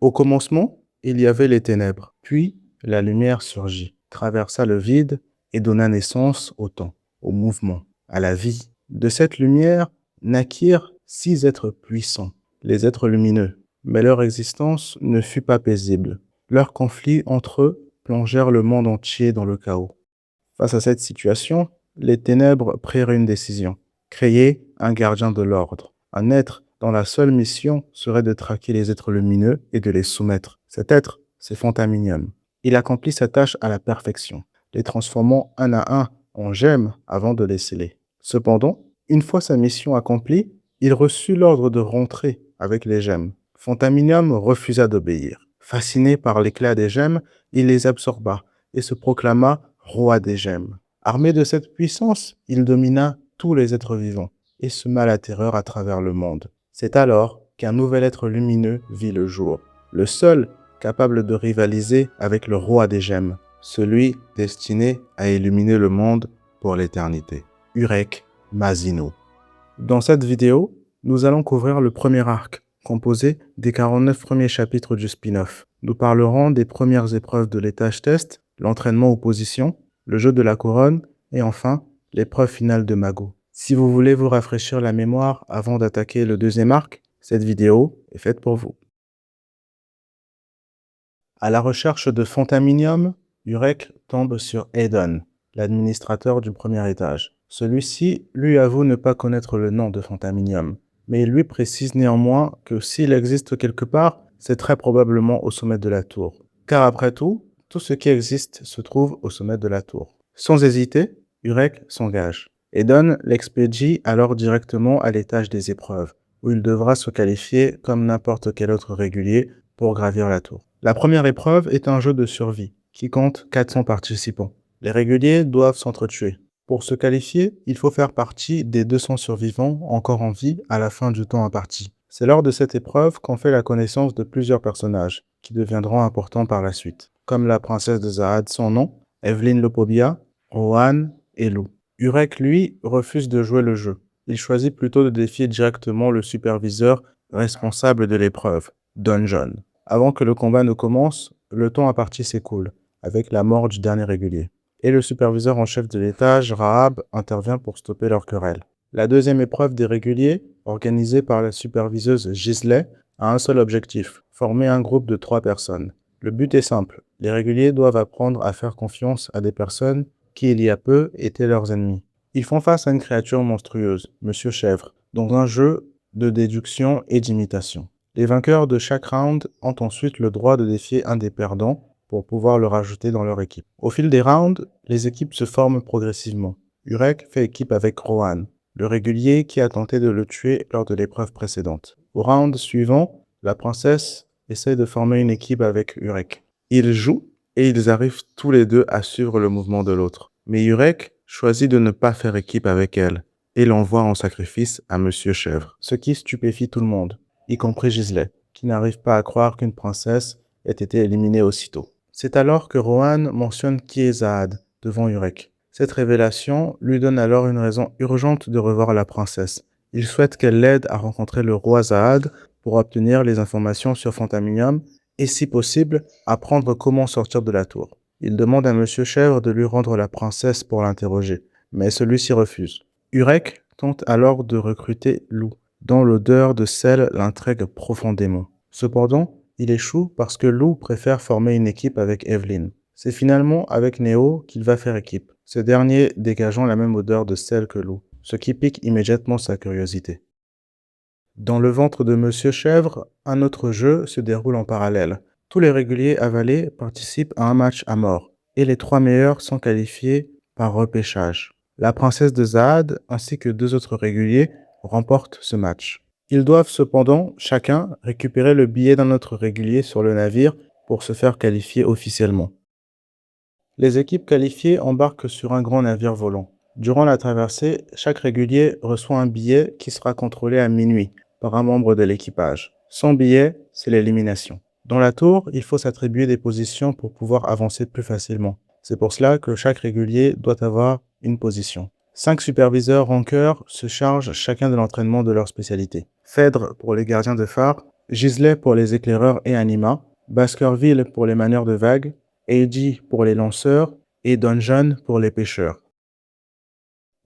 Au commencement, il y avait les ténèbres, puis la lumière surgit, traversa le vide et donna naissance au temps, au mouvement, à la vie. De cette lumière naquirent 6 êtres puissants, les êtres lumineux, mais leur existence ne fut pas paisible. Leurs conflits entre eux plongèrent le monde entier dans le chaos. Face à cette situation, les ténèbres prirent une décision, créer un gardien de l'ordre, un être dont la seule mission serait de traquer les êtres lumineux et de les soumettre. Cet être, c'est Fantaminium. Il accomplit sa tâche à la perfection, les transformant un à un en gemmes avant de les sceller. Cependant, une fois sa mission accomplie, il reçut l'ordre de rentrer avec les gemmes. Fantaminium refusa d'obéir. Fasciné par l'éclat des gemmes, il les absorba et se proclama roi des gemmes. Armé de cette puissance, il domina tous les êtres vivants et sema la terreur à travers le monde. C'est alors qu'un nouvel être lumineux vit le jour, le seul capable de rivaliser avec le roi des gemmes, celui destiné à illuminer le monde pour l'éternité. Urek Mazino. Dans cette vidéo, nous allons couvrir le premier arc, composé des 49 premiers chapitres du spin-off. Nous parlerons des premières épreuves de l'étage test, l'entraînement aux positions, le jeu de la couronne et enfin, l'épreuve finale de Mago. Si vous voulez vous rafraîchir la mémoire avant d'attaquer le deuxième arc, cette vidéo est faite pour vous. À la recherche de Fantaminium, Urek tombe sur Aidon, l'administrateur du premier étage. Celui-ci lui avoue ne pas connaître le nom de Fantaminium, mais il lui précise néanmoins que s'il existe quelque part, c'est très probablement au sommet de la tour. Car après tout ce qui existe se trouve au sommet de la tour. Sans hésiter, Urek s'engage. Aidon l'expédie alors directement à l'étage des épreuves, où il devra se qualifier comme n'importe quel autre régulier pour gravir la tour. La première épreuve est un jeu de survie qui compte 400 participants. Les réguliers doivent s'entretuer. Pour se qualifier, il faut faire partie des 200 survivants encore en vie à la fin du temps imparti. C'est lors de cette épreuve qu'on fait la connaissance de plusieurs personnages qui deviendront importants par la suite, comme la princesse de Zahad sans nom, Evelyn Lopobia, Rohan et Lou. Urek, lui, refuse de jouer le jeu. Il choisit plutôt de défier directement le superviseur responsable de l'épreuve, Dungeon. Avant que le combat ne commence, le temps imparti s'écoule, avec la mort du dernier régulier. Et le superviseur en chef de l'étage, Rahab, intervient pour stopper leur querelle. La deuxième épreuve des réguliers, organisée par la superviseuse Gisley, a un seul objectif, former un groupe de 3 personnes. Le but est simple, les réguliers doivent apprendre à faire confiance à des personnes qui, il y a peu, étaient leurs ennemis. Ils font face à une créature monstrueuse, Monsieur Chèvre, dans un jeu de déduction et d'imitation. Les vainqueurs de chaque round ont ensuite le droit de défier un des perdants pour pouvoir le rajouter dans leur équipe. Au fil des rounds, les équipes se forment progressivement. Urek fait équipe avec Rohan, le régulier qui a tenté de le tuer lors de l'épreuve précédente. Au round suivant, la princesse essaie de former une équipe avec Urek. Ils jouent et ils arrivent tous les deux à suivre le mouvement de l'autre. Mais Urek choisit de ne pas faire équipe avec elle et l'envoie en sacrifice à Monsieur Chèvre, ce qui stupéfie tout le monde, y compris Gisley, qui n'arrive pas à croire qu'une princesse ait été éliminée aussitôt. C'est alors que Rohan mentionne qui est Zahad devant Urek. Cette révélation lui donne alors une raison urgente de revoir la princesse. Il souhaite qu'elle l'aide à rencontrer le roi Zahad pour obtenir les informations sur Fantaminium et, si possible, apprendre comment sortir de la tour. Il demande à Monsieur Chèvre de lui rendre la princesse pour l'interroger, mais celui-ci refuse. Urek tente alors de recruter Lou, dont l'odeur de sel l'intrigue profondément. Cependant, il échoue parce que Lou préfère former une équipe avec Evelyn. C'est finalement avec Neo qu'il va faire équipe, ce dernier dégageant la même odeur de sel que Lou, ce qui pique immédiatement sa curiosité. Dans le ventre de Monsieur Chèvre, un autre jeu se déroule en parallèle. Tous les réguliers avalés participent à un match à mort, et les 3 meilleurs sont qualifiés par repêchage. La princesse de Zahad ainsi que 2 autres réguliers remportent ce match. Ils doivent cependant, chacun, récupérer le billet d'un autre régulier sur le navire pour se faire qualifier officiellement. Les équipes qualifiées embarquent sur un grand navire volant. Durant la traversée, chaque régulier reçoit un billet qui sera contrôlé à minuit par un membre de l'équipage. Sans billet, c'est l'élimination. Dans la tour, il faut s'attribuer des positions pour pouvoir avancer plus facilement. C'est pour cela que chaque régulier doit avoir une position. 5 superviseurs rankeurs se chargent chacun de l'entraînement de leur spécialité. Phèdre pour les gardiens de phare, Gisley pour les éclaireurs et Anima, Baskerville pour les meneurs de vagues, Eiji pour les lanceurs et Donjon pour les pêcheurs.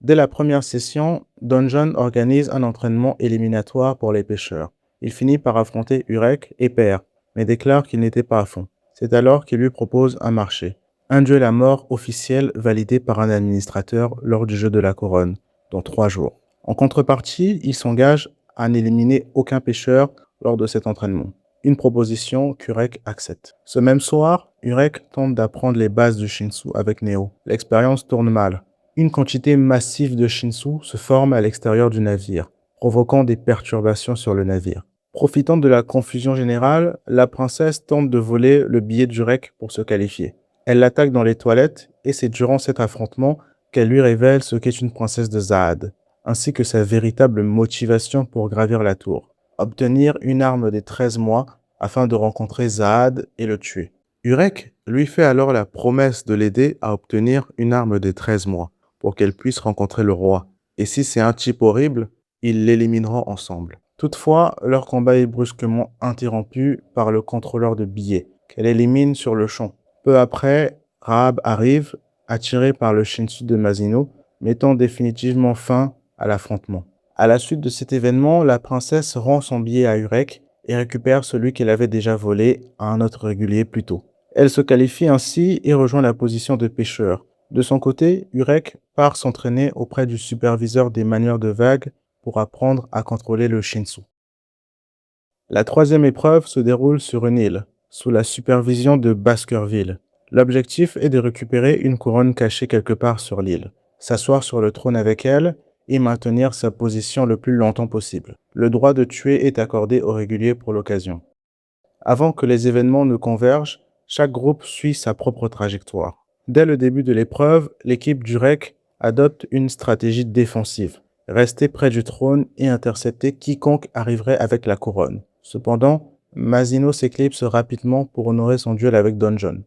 Dès la première session, Donjon organise un entraînement éliminatoire pour les pêcheurs. Il finit par affronter Urek et perd, mais déclare qu'il n'était pas à fond. C'est alors qu'il lui propose un marché. Un duel à mort officiel validé par un administrateur lors du jeu de la couronne, dans 3 jours. En contrepartie, il s'engage à n'éliminer aucun pêcheur lors de cet entraînement. Une proposition qu'Urek accepte. Ce même soir, Urek tente d'apprendre les bases du Shinsu avec Neo. L'expérience tourne mal. Une quantité massive de Shinsu se forme à l'extérieur du navire, provoquant des perturbations sur le navire. Profitant de la confusion générale, la princesse tente de voler le billet d'Urek pour se qualifier. Elle l'attaque dans les toilettes et c'est durant cet affrontement qu'elle lui révèle ce qu'est une princesse de Zahad, ainsi que sa véritable motivation pour gravir la tour. Obtenir une arme des 13 mois afin de rencontrer Zahad et le tuer. Urek lui fait alors la promesse de l'aider à obtenir une arme des 13 mois pour qu'elle puisse rencontrer le roi. Et si c'est un type horrible, ils l'élimineront ensemble. Toutefois, leur combat est brusquement interrompu par le contrôleur de billets, qu'elle élimine sur le champ. Peu après, Rahab arrive, attiré par le Shinsu de Masino, mettant définitivement fin à l'affrontement. À la suite de cet événement, la princesse rend son billet à Urek et récupère celui qu'elle avait déjà volé à un autre régulier plus tôt. Elle se qualifie ainsi et rejoint la position de pêcheur. De son côté, Urek part s'entraîner auprès du superviseur des manières de vagues pour apprendre à contrôler le Shinsu. La troisième épreuve se déroule sur une île, sous la supervision de Baskerville. L'objectif est de récupérer une couronne cachée quelque part sur l'île, s'asseoir sur le trône avec elle et maintenir sa position le plus longtemps possible. Le droit de tuer est accordé aux réguliers pour l'occasion. Avant que les événements ne convergent, chaque groupe suit sa propre trajectoire. Dès le début de l'épreuve, l'équipe d'Urek adopte une stratégie défensive, rester près du trône et intercepter quiconque arriverait avec la couronne. Cependant, Masino s'éclipse rapidement pour honorer son duel avec Donjon.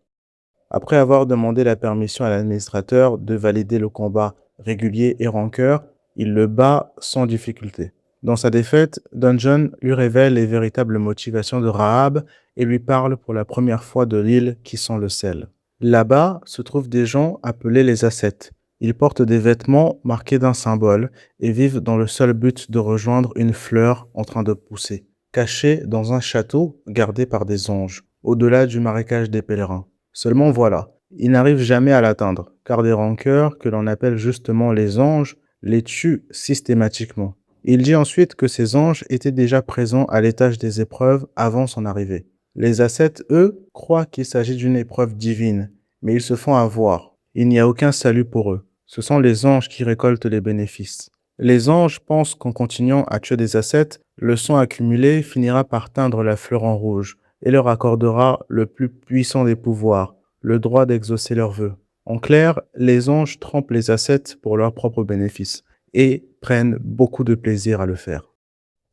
Après avoir demandé la permission à l'administrateur de valider le combat régulier et rancœur, il le bat sans difficulté. Dans sa défaite, Donjon lui révèle les véritables motivations de Rahab et lui parle pour la première fois de l'île qui sent le sel. Là-bas se trouvent des gens appelés les ascètes. Ils portent des vêtements marqués d'un symbole et vivent dans le seul but de rejoindre une fleur en train de pousser, cachée dans un château gardé par des anges, au-delà du marécage des pèlerins. Seulement voilà, ils n'arrivent jamais à l'atteindre, car des rancœurs, que l'on appelle justement les anges, les tuent systématiquement. Il dit ensuite que ces anges étaient déjà présents à l'étage des épreuves avant son arrivée. Les ascètes, eux, croient qu'il s'agit d'une épreuve divine, mais ils se font avoir. Il n'y a aucun salut pour eux. Ce sont les anges qui récoltent les bénéfices. Les anges pensent qu'en continuant à tuer des ascètes, le sang accumulé finira par teindre la fleur en rouge et leur accordera le plus puissant des pouvoirs, le droit d'exaucer leurs vœux. En clair, les anges trempent les ascètes pour leurs propres bénéfices et prennent beaucoup de plaisir à le faire.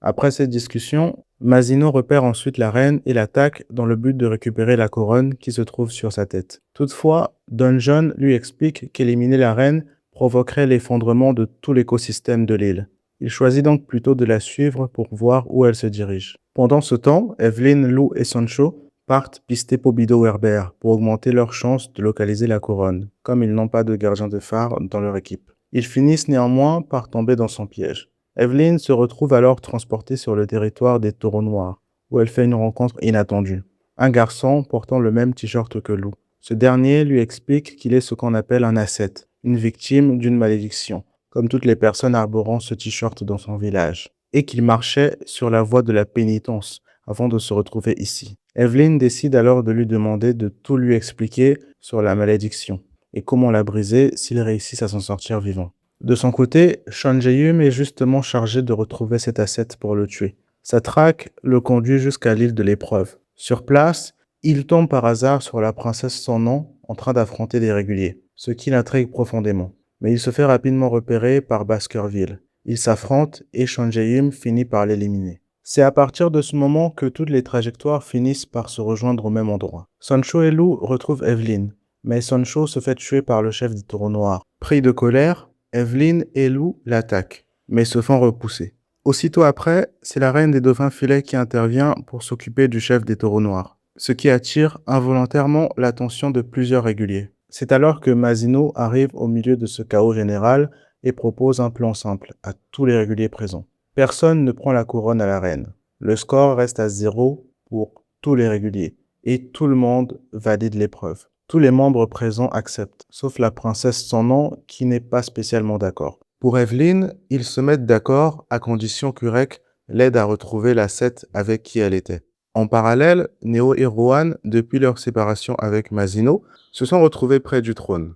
Après cette discussion, Masino repère ensuite la reine et l'attaque dans le but de récupérer la couronne qui se trouve sur sa tête. Toutefois, Donjon lui explique qu'éliminer la reine provoquerait l'effondrement de tout l'écosystème de l'île. Il choisit donc plutôt de la suivre pour voir où elle se dirige. Pendant ce temps, Evelyn, Lou et Sancho partent pister Pobido Herbert pour augmenter leurs chances de localiser la couronne, comme ils n'ont pas de gardien de phare dans leur équipe. Ils finissent néanmoins par tomber dans son piège. Evelyn se retrouve alors transportée sur le territoire des taureaux noirs, où elle fait une rencontre inattendue. Un garçon portant le même t-shirt que Lou. Ce dernier lui explique qu'il est ce qu'on appelle un ascète, une victime d'une malédiction, comme toutes les personnes arborant ce t-shirt dans son village, et qu'il marchait sur la voie de la pénitence avant de se retrouver ici. Evelyn décide alors de lui demander de tout lui expliquer sur la malédiction et comment la briser s'ils réussissent à s'en sortir vivants. De son côté, Sean Jae-yum est justement chargé de retrouver cet ascète pour le tuer. Sa traque le conduit jusqu'à l'île de l'épreuve. Sur place, il tombe par hasard sur la princesse sans nom en train d'affronter des réguliers, ce qui l'intrigue profondément. Mais il se fait rapidement repérer par Baskerville. Ils s'affrontent et Sean Jae-yum finit par l'éliminer. C'est à partir de ce moment que toutes les trajectoires finissent par se rejoindre au même endroit. Sancho et Lou retrouvent Evelyn, mais Sancho se fait tuer par le chef des taureaux noirs. Pris de colère, Evelyn et Lou l'attaquent, mais se font repousser. Aussitôt après, c'est la reine des dauphins filets qui intervient pour s'occuper du chef des taureaux noirs, ce qui attire involontairement l'attention de plusieurs réguliers. C'est alors que Masino arrive au milieu de ce chaos général et propose un plan simple à tous les réguliers présents. Personne ne prend la couronne à la reine. Le score reste à 0 pour tous les réguliers et tout le monde valide l'épreuve. Tous les membres présents acceptent, sauf la princesse sans nom qui n'est pas spécialement d'accord. Pour Evelyn, ils se mettent d'accord à condition qu'Urek l'aide à retrouver la Seth avec qui elle était. En parallèle, Neo et Rohan, depuis leur séparation avec Masino, se sont retrouvés près du trône.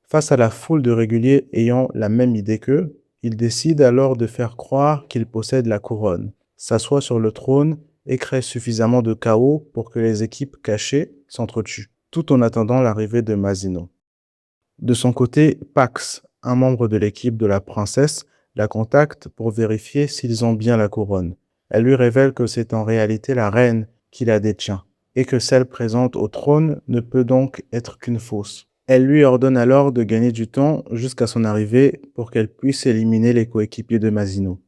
Face à la foule de réguliers ayant la même idée qu'eux, ils décident alors de faire croire qu'ils possèdent la couronne, s'assoient sur le trône et créent suffisamment de chaos pour que les équipes cachées s'entretuent, tout en attendant l'arrivée de Masino. De son côté, Pax, un membre de l'équipe de la princesse, la contacte pour vérifier s'ils ont bien la couronne. Elle lui révèle que c'est en réalité la reine qui la détient, et que celle présente au trône ne peut donc être qu'une fausse. Elle lui ordonne alors de gagner du temps jusqu'à son arrivée pour qu'elle puisse éliminer les coéquipiers de Masino.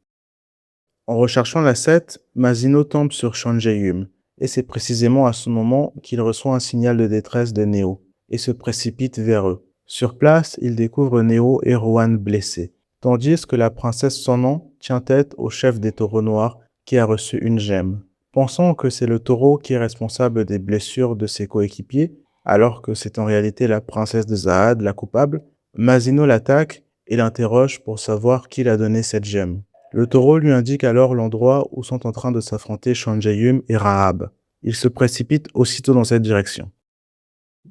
En recherchant la 7, Masino tombe sur Shanjeyum, et c'est précisément à ce moment qu'il reçoit un signal de détresse de Neo, et se précipite vers eux. Sur place, il découvre Neo et Rohan blessés, tandis que la princesse sans nom tient tête au chef des taureaux noirs qui a reçu une gemme. Pensant que c'est le taureau qui est responsable des blessures de ses coéquipiers, alors que c'est en réalité la princesse de Zahad, la coupable, Masino l'attaque et l'interroge pour savoir qui l'a donné cette gemme. Le taureau lui indique alors l'endroit où sont en train de s'affronter Shanjeyum et Rahab. Il se précipite aussitôt dans cette direction.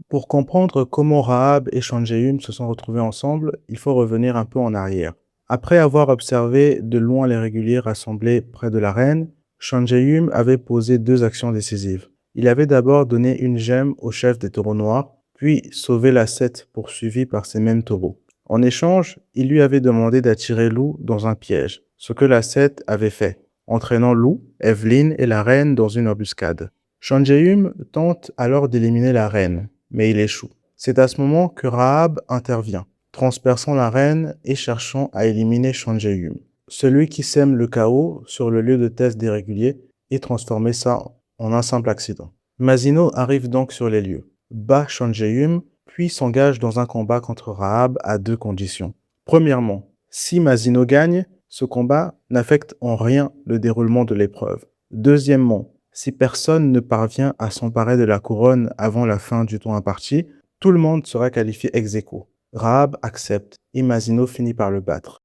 Pour comprendre comment Rahab et Shanjeyum se sont retrouvés ensemble, il faut revenir un peu en arrière. Après avoir observé de loin les réguliers rassemblés près de la reine, Shanjeyum avait posé 2 actions décisives. Il avait d'abord donné une gemme au chef des taureaux noirs, puis sauvé la 7 poursuivie par ces mêmes taureaux. En échange, il lui avait demandé d'attirer Lou dans un piège, ce que la 7 avait fait, entraînant Lou, Evelyn et la reine dans une embuscade. Shanjeyum tente alors d'éliminer la reine, mais il échoue. C'est à ce moment que Rahab intervient, transperçant la reine et cherchant à éliminer Shanjeyum, celui qui sème le chaos sur le lieu de test des réguliers et transformer ça en un simple accident. Masino arrive donc sur les lieux, bat Shanjeyum, puis s'engage dans un combat contre Rahab à 2 conditions. Premièrement, si Masino gagne, ce combat n'affecte en rien le déroulement de l'épreuve. Deuxièmement, si personne ne parvient à s'emparer de la couronne avant la fin du temps imparti, tout le monde sera qualifié ex aequo. Rahab accepte et Masino finit par le battre.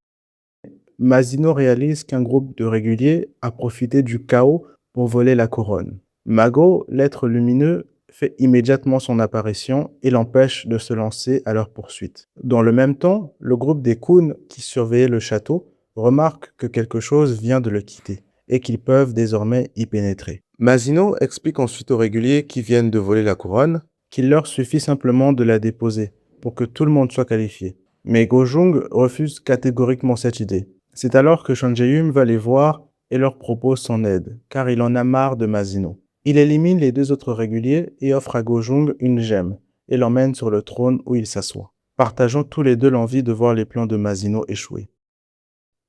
Masino réalise qu'un groupe de réguliers a profité du chaos pour voler la couronne. Mago, l'être lumineux, fait immédiatement son apparition et l'empêche de se lancer à leur poursuite. Dans le même temps, le groupe des Khûn qui surveillait le château remarque que quelque chose vient de le quitter et qu'ils peuvent désormais y pénétrer. Masino explique ensuite aux réguliers qui viennent de voler la couronne qu'il leur suffit simplement de la déposer pour que tout le monde soit qualifié. Mais Gojong refuse catégoriquement cette idée. C'est alors que Shanjeyum va les voir et leur propose son aide, car il en a marre de Masino. Il élimine les 2 autres réguliers et offre à Gojong une gemme et l'emmène sur le trône où il s'assoit, partageant tous les 2 l'envie de voir les plans de Masino échouer.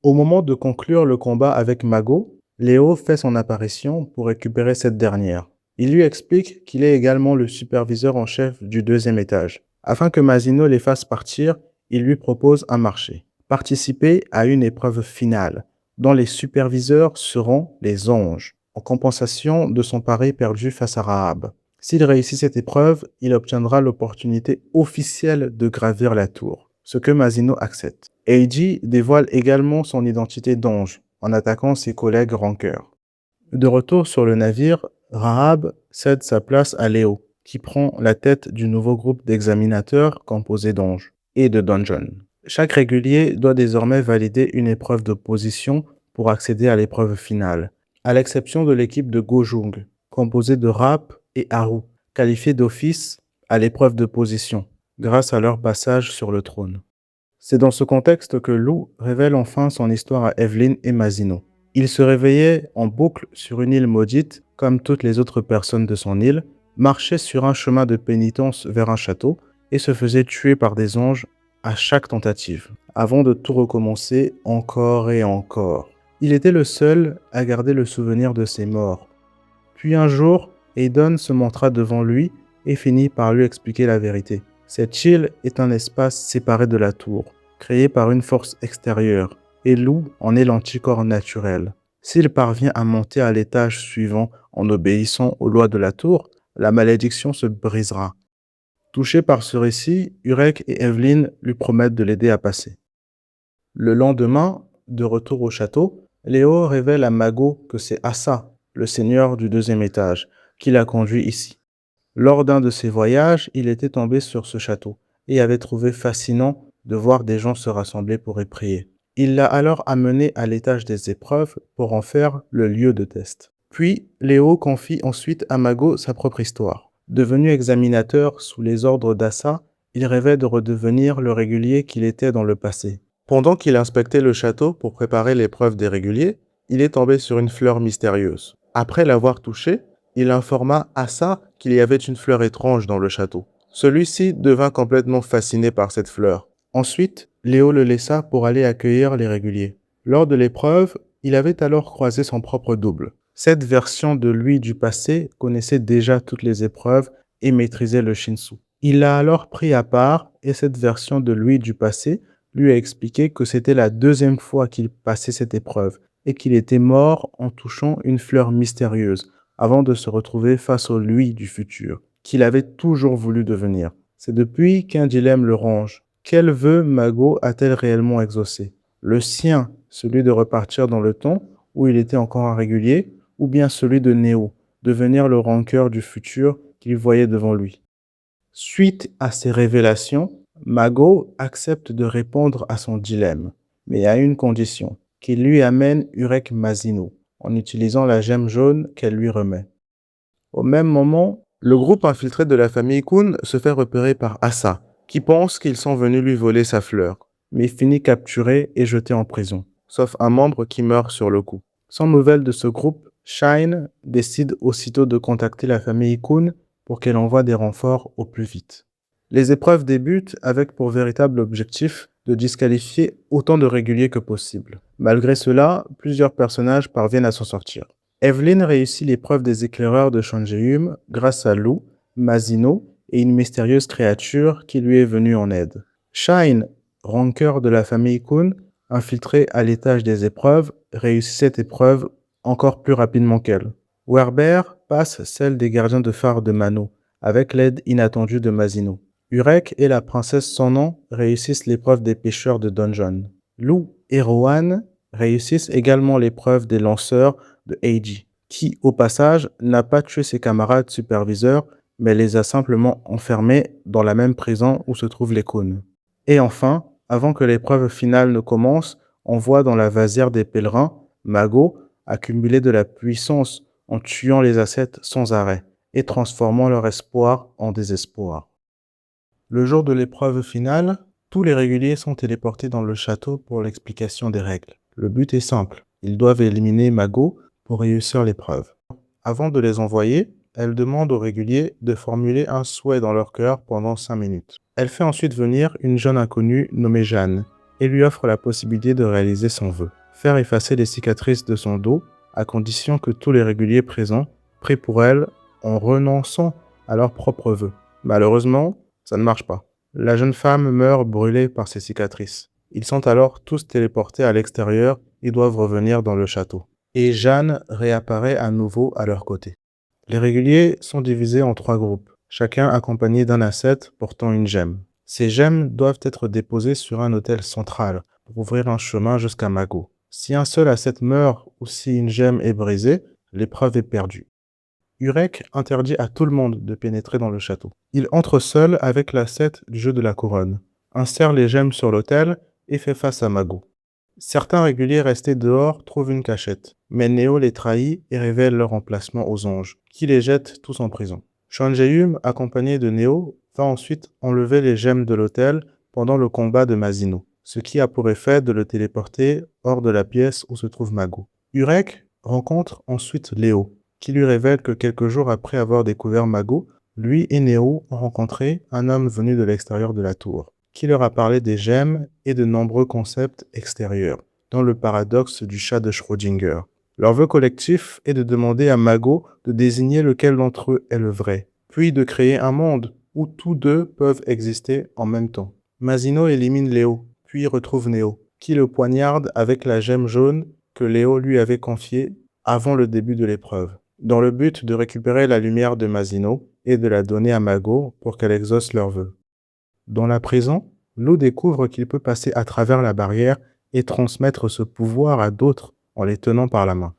Au moment de conclure le combat avec Mago, Léo fait son apparition pour récupérer cette dernière. Il lui explique qu'il est également le superviseur en chef du 2e étage. Afin que Masino les fasse partir, il lui propose un marché. Participer à une épreuve finale, dont les superviseurs seront les anges, en compensation de son pari perdu face à Rahab. S'il réussit cette épreuve, il obtiendra l'opportunité officielle de gravir la tour, ce que Masino accepte. Eiji dévoile également son identité d'ange, en attaquant ses collègues rankeurs. De retour sur le navire, Rahab cède sa place à Léo, qui prend la tête du nouveau groupe d'examinateurs composé d'anges et de dungeons. Chaque régulier doit désormais valider une épreuve d'opposition pour accéder à l'épreuve finale, à l'exception de l'équipe de Gojong, composée de Rap et Haru, qualifiés d'office à l'épreuve d'opposition, grâce à leur passage sur le trône. C'est dans ce contexte que Lou révèle enfin son histoire à Evelyn et Masino. Il se réveillait en boucle sur une île maudite, comme toutes les autres personnes de son île, marchait sur un chemin de pénitence vers un château et se faisait tuer par des anges à chaque tentative, avant de tout recommencer encore et encore. Il était le seul à garder le souvenir de ses morts. Puis un jour, Aidon se montra devant lui et finit par lui expliquer la vérité. Cette île est un espace séparé de la tour, créé par une force extérieure, et Lou en est l'anticorps naturel. S'il parvient à monter à l'étage suivant en obéissant aux lois de la tour, la malédiction se brisera. Touchés par ce récit, Urek et Evelyn lui promettent de l'aider à passer. Le lendemain, de retour au château, Léo révèle à Mago que c'est Assa, le seigneur du deuxième étage, qui l'a conduit ici. Lors d'un de ses voyages, il était tombé sur ce château et avait trouvé fascinant de voir des gens se rassembler pour y prier. Il l'a alors amené à l'étage des épreuves pour en faire le lieu de test. Puis, Léo confie ensuite à Mago sa propre histoire. Devenu examinateur sous les ordres d'Assa, il rêvait de redevenir le régulier qu'il était dans le passé. Pendant qu'il inspectait le château pour préparer l'épreuve des réguliers, il est tombé sur une fleur mystérieuse. Après l'avoir touchée, il informa Assa qu'il y avait une fleur étrange dans le château. Celui-ci devint complètement fasciné par cette fleur. Ensuite, Léo le laissa pour aller accueillir les réguliers. Lors de l'épreuve, il avait alors croisé son propre double. Cette version de lui du passé connaissait déjà toutes les épreuves et maîtrisait le Shinsu. Il l'a alors pris à part et cette version de lui du passé lui a expliqué que c'était la deuxième fois qu'il passait cette épreuve et qu'il était mort en touchant une fleur mystérieuse avant de se retrouver face au lui du futur, qu'il avait toujours voulu devenir. C'est depuis qu'un dilemme le ronge. Quel vœu Mago a-t-elle réellement exaucé? Le sien, celui de repartir dans le temps, où il était encore un régulier, ou bien celui de Néo, devenir le rancœur du futur qu'il voyait devant lui. Suite à ces révélations, Mago accepte de répondre à son dilemme, mais à une condition, qu'il lui amène Urek Mazino, en utilisant la gemme jaune qu'elle lui remet. Au même moment, le groupe infiltré de la famille Kun se fait repérer par Assa, qui pense qu'ils sont venus lui voler sa fleur, mais finit capturé et jeté en prison, sauf un membre qui meurt sur le coup. Sans nouvelles de ce groupe, Shine décide aussitôt de contacter la famille Kun pour qu'elle envoie des renforts au plus vite. Les épreuves débutent avec pour véritable objectif de disqualifier autant de réguliers que possible. Malgré cela, plusieurs personnages parviennent à s'en sortir. Evelyn réussit l'épreuve des éclaireurs de Shanjeum grâce à Lou, Mazino et une mystérieuse créature qui lui est venue en aide. Shine, rancœur de la famille Kun, infiltré à l'étage des épreuves, réussit cette épreuve encore plus rapidement qu'elle. Werber passe celle des gardiens de phare de Mano, avec l'aide inattendue de Mazino. Urek et la princesse sans nom réussissent l'épreuve des pêcheurs de Donjon. Lou et Rohan réussissent également l'épreuve des lanceurs de Eiji, qui, au passage, n'a pas tué ses camarades superviseurs, mais les a simplement enfermés dans la même prison où se trouvent les Kun. Et enfin, avant que l'épreuve finale ne commence, on voit dans la vasière des pèlerins, Mago, accumuler de la puissance en tuant les ascètes sans arrêt et transformant leur espoir en désespoir. Le jour de l'épreuve finale, tous les réguliers sont téléportés dans le château pour l'explication des règles. Le but est simple, ils doivent éliminer Mago pour réussir l'épreuve. Avant de les envoyer, elle demande aux réguliers de formuler un souhait dans leur cœur pendant 5 minutes. Elle fait ensuite venir une jeune inconnue nommée Jeanne et lui offre la possibilité de réaliser son vœu. Faire effacer les cicatrices de son dos à condition que tous les réguliers présents prient pour elle en renonçant à leurs propres vœux. Malheureusement, ça ne marche pas. La jeune femme meurt brûlée par ses cicatrices. Ils sont alors tous téléportés à l'extérieur et doivent revenir dans le château. Et Jeanne réapparaît à nouveau à leur côté. Les réguliers sont divisés en 3 groupes, chacun accompagné d'un ascète portant une gemme. Ces gemmes doivent être déposées sur un autel central pour ouvrir un chemin jusqu'à Mago. Si un seul ascète meurt ou si une gemme est brisée, l'épreuve est perdue. Urek interdit à tout le monde de pénétrer dans le château. Il entre seul avec l'ascète du jeu de la couronne, insère les gemmes sur l'autel et fait face à Mago. Certains réguliers restés dehors trouvent une cachette, mais Néo les trahit et révèle leur emplacement aux anges, qui les jettent tous en prison. Shanjeum, accompagné de Néo, va ensuite enlever les gemmes de l'autel pendant le combat de Mazino, ce qui a pour effet de le téléporter hors de la pièce où se trouve Mago. Urek rencontre ensuite Léo, qui lui révèle que quelques jours après avoir découvert Mago, lui et Néo ont rencontré un homme venu de l'extérieur de la tour, qui leur a parlé des gemmes et de nombreux concepts extérieurs. dans le paradoxe du chat de Schrödinger. Leur vœu collectif est de demander à Mago de désigner lequel d'entre eux est le vrai, puis de créer un monde où tous deux peuvent exister en même temps. Masino élimine Léo, puis retrouve Néo, qui le poignarde avec la gemme jaune que Léo lui avait confiée avant le début de l'épreuve, dans le but de récupérer la lumière de Masino et de la donner à Mago pour qu'elle exauce leurs vœux. Dans la prison, Lou découvre qu'il peut passer à travers la barrière et transmettre ce pouvoir à d'autres en les tenant par la main.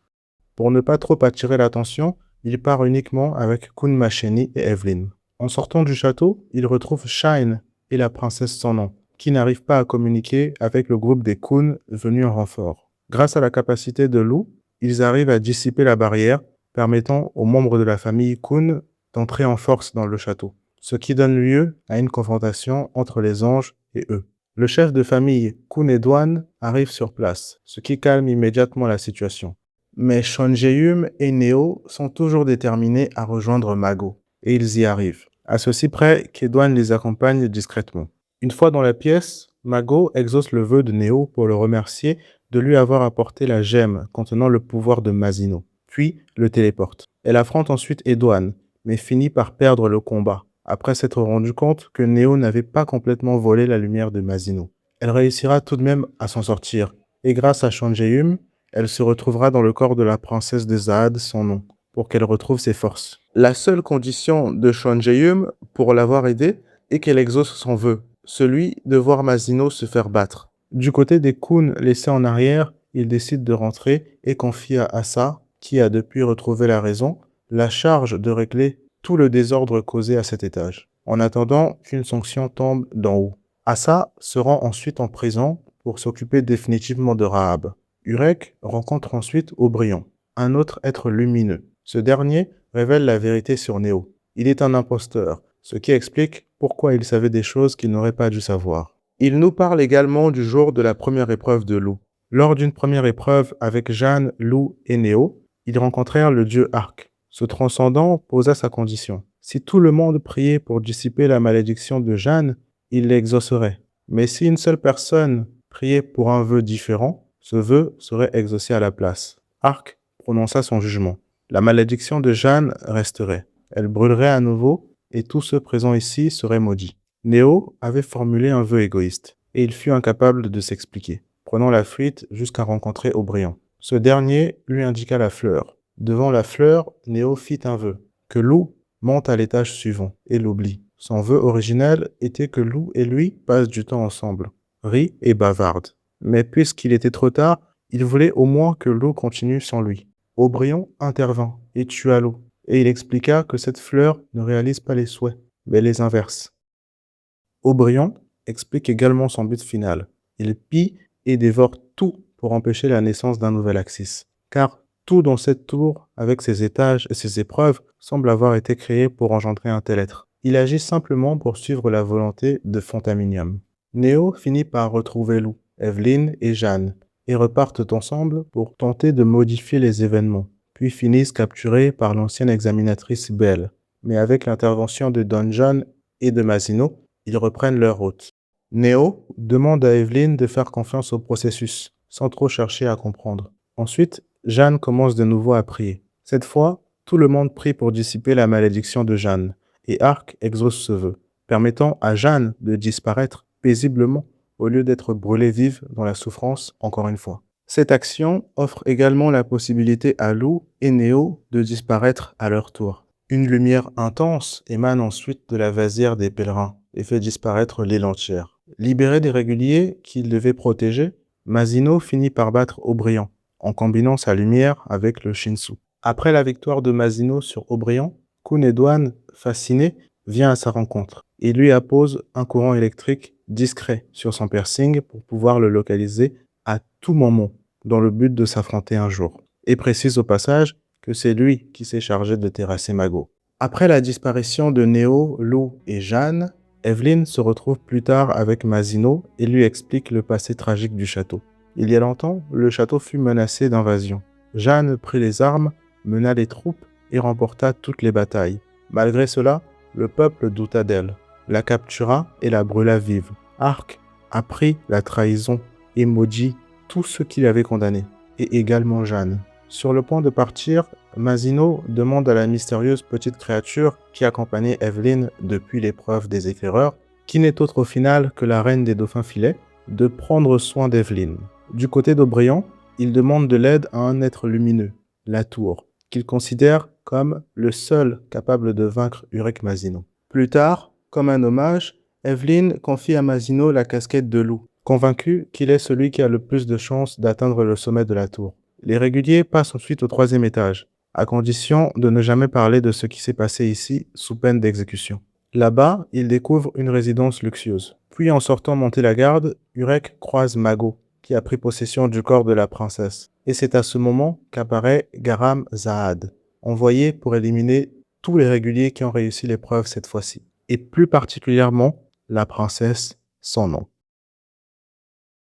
Pour ne pas trop attirer l'attention, il part uniquement avec Kun Macheni et Evelyn. En sortant du château, il retrouve Shine et la princesse sans nom, qui n'arrivent pas à communiquer avec le groupe des Kun venus en renfort. Grâce à la capacité de Lou, ils arrivent à dissiper la barrière, permettant aux membres de la famille Kun d'entrer en force dans le château, ce qui donne lieu à une confrontation entre les anges et eux. Le chef de famille, Kun Edwan, arrive sur place, ce qui calme immédiatement la situation. Mais Sean Jae-hyum et Neo sont toujours déterminés à rejoindre Mago, et ils y arrivent, à ceci près qu'Edwan les accompagne discrètement. Une fois dans la pièce, Mago exauce le vœu de Neo pour le remercier de lui avoir apporté la gemme contenant le pouvoir de Masino, puis le téléporte. Elle affronte ensuite Edwan, mais finit par perdre le combat, après s'être rendu compte que Neo n'avait pas complètement volé la lumière de Masino. Elle réussira tout de même à s'en sortir, et grâce à Sean Jae-hyum, elle se retrouvera dans le corps de la princesse de Zaad sans nom, pour qu'elle retrouve ses forces. La seule condition de Sean Jae-hyum pour l'avoir aidée est qu'elle exauce son vœu, celui de voir Masino se faire battre. Du côté des Kun laissés en arrière, il décide de rentrer et confie à Asa, qui a depuis retrouvé la raison, la charge de régler tout le désordre causé à cet étage, en attendant qu'une sanction tombe d'en haut. Asa se rend ensuite en prison pour s'occuper définitivement de Rahab. Urek rencontre ensuite Aubryon, un autre être lumineux. Ce dernier révèle la vérité sur Néo. Il est un imposteur, ce qui explique pourquoi il savait des choses qu'il n'aurait pas dû savoir. Il nous parle également du jour de la première épreuve de Lou. Lors d'une première épreuve avec Jeanne, Lou et Néo, ils rencontrèrent le dieu Arc. Ce transcendant posa sa condition. Si tout le monde priait pour dissiper la malédiction de Jeanne, il l'exaucerait. Mais si une seule personne priait pour un vœu différent, ce vœu serait exaucé à la place. Arc prononça son jugement. La malédiction de Jeanne resterait. Elle brûlerait à nouveau et tous ceux présents ici seraient maudits. Néo avait formulé un vœu égoïste et il fut incapable de s'expliquer, prenant la fuite jusqu'à rencontrer Aubryon. Ce dernier lui indiqua la fleur. Devant la fleur, Néo fit un vœu, que Lou monte à l'étage suivant et l'oublie. Son vœu originel était que Lou et lui passent du temps ensemble, rient et bavardent. Mais puisqu'il était trop tard, il voulait au moins que Lou continue sans lui. Aubryon intervint et tua Lou, et il expliqua que cette fleur ne réalise pas les souhaits, mais les inverse. Aubryon explique également son but final. Il pille et dévore tout pour empêcher la naissance d'un nouvel Axis. Car tout dans cette tour, avec ses étages et ses épreuves, semble avoir été créé pour engendrer un tel être. Il agit simplement pour suivre la volonté de Fontaminium. Néo finit par retrouver Lou, Evelyn et Jeanne, et repartent ensemble pour tenter de modifier les événements, puis finissent capturés par l'ancienne examinatrice Belle. Mais avec l'intervention de Don John et de Masino, ils reprennent leur route. Néo demande à Evelyn de faire confiance au processus, sans trop chercher à comprendre. Ensuite, Jeanne commence de nouveau à prier. Cette fois, tout le monde prie pour dissiper la malédiction de Jeanne, et Arc exauce ce vœu, permettant à Jeanne de disparaître paisiblement au lieu d'être brûlée vive dans la souffrance encore une fois. Cette action offre également la possibilité à Lou et Néo de disparaître à leur tour. Une lumière intense émane ensuite de la vasière des pèlerins et fait disparaître l'île entière. Libéré des réguliers qu'il devait protéger, Masino finit par battre Aubryon, en combinant sa lumière avec le Shinsu. Après la victoire de Masino sur Aubryon, Kun Edwan, fasciné, vient à sa rencontre et lui appose un courant électrique discret sur son piercing pour pouvoir le localiser à tout moment dans le but de s'affronter un jour. Et précise au passage que c'est lui qui s'est chargé de terrasser Mago. Après la disparition de Néo, Lou et Jeanne, Evelyn se retrouve plus tard avec Masino et lui explique le passé tragique du château. Il y a longtemps, le château fut menacé d'invasion. Jeanne prit les armes, mena les troupes et remporta toutes les batailles. Malgré cela, le peuple douta d'elle, la captura et la brûla vive. Arc apprit la trahison et maudit tous ceux qui l'avaient condamné, et également Jeanne. Sur le point de partir, Masinot demande à la mystérieuse petite créature qui accompagnait Evelyn depuis l'épreuve des éclaireurs, qui n'est autre au final que la reine des dauphins filets, de prendre soin d'Evelyn. Du côté d'Aubryon, il demande de l'aide à un être lumineux, la Tour, qu'il considère comme le seul capable de vaincre Urek Masinot. Plus tard, comme un hommage, Evelyn confie à Masinot la casquette de loup, convaincu qu'il est celui qui a le plus de chances d'atteindre le sommet de la tour. Les réguliers passent ensuite au 3e étage, à condition de ne jamais parler de ce qui s'est passé ici sous peine d'exécution. Là-bas, ils découvrent une résidence luxueuse. Puis en sortant monter la garde, Urek croise Mago, qui a pris possession du corps de la princesse. Et c'est à ce moment qu'apparaît Garam Zahad, envoyé pour éliminer tous les réguliers qui ont réussi l'épreuve cette fois-ci. Et plus particulièrement, la princesse sans nom.